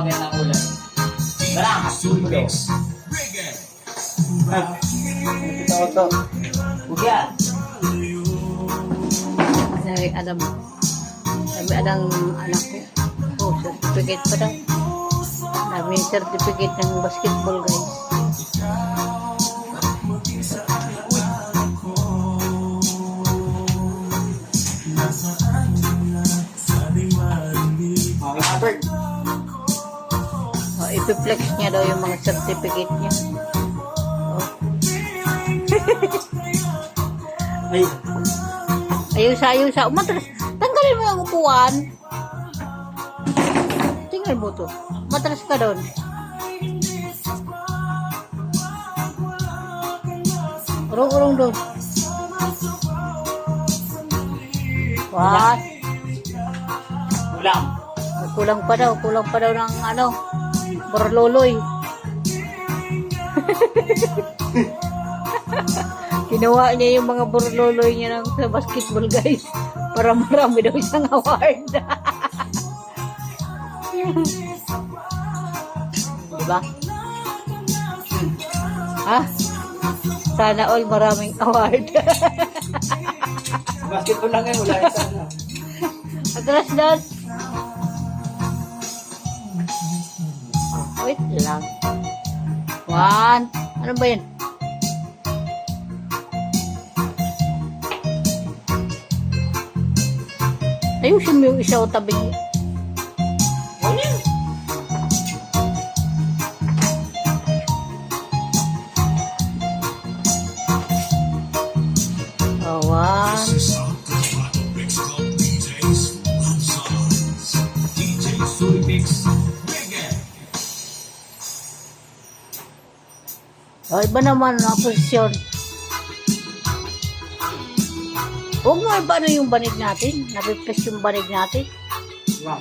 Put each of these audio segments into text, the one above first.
lagyan ng ulan. Tara, Sulbex. Ito. Bugyan. Sabi Adam. Sabi Adam anak ko. Oh, certificate pa daw. Sabi certificate ng basketball guys. Albert. Oh, ipiflex niya daw yung mga certificate niya. Oh. Ay. Ayusa. Matras. Tanggalin mo yung upuan. Tingnan mo to. Matras ka doon. Urong doon. What? Ulam. Kulang pa daw ng ano, borloloy. Ginawa niya yung mga borloloy niya ng sa basketball guys. Para marami daw isang award. Diba? Ha? Sana all maraming award. Basketball lang ngayon, wala yung sana. Atras doon. Wait lang. 1. Ano ba yun? Ayusin mo yung isa o tabi niya. Oh, 1. Oh, iba naman ang posisyon. Huwag mo iba na yung banig natin. Napipis yung banig natin. Wow.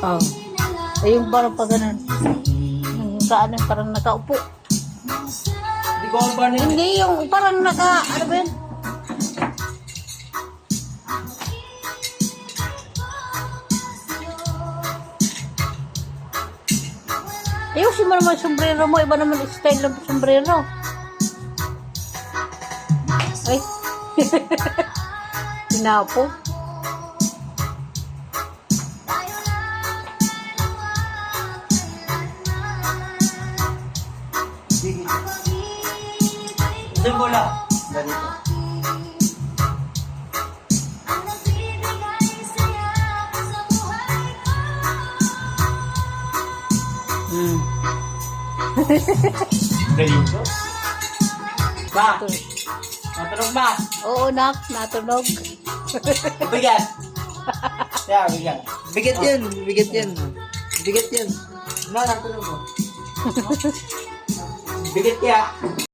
Oh. Ayun parang pa ganun. Yung saan parang nakaupo. Hindi ko ang banig. Hindi yung parang ano ba yun? Ayusin mo naman yung sombrero mo. Iba naman yung style ng sombrero. Ay. Sinapo. Sige. Ito bola. Ganito. Ganito. Ba? Natunog ba? Oo, nak. Natunog. Bigat. Yeah, bigat. Bigat yan. Bigat yan. No, natunog mo. Bigat ya.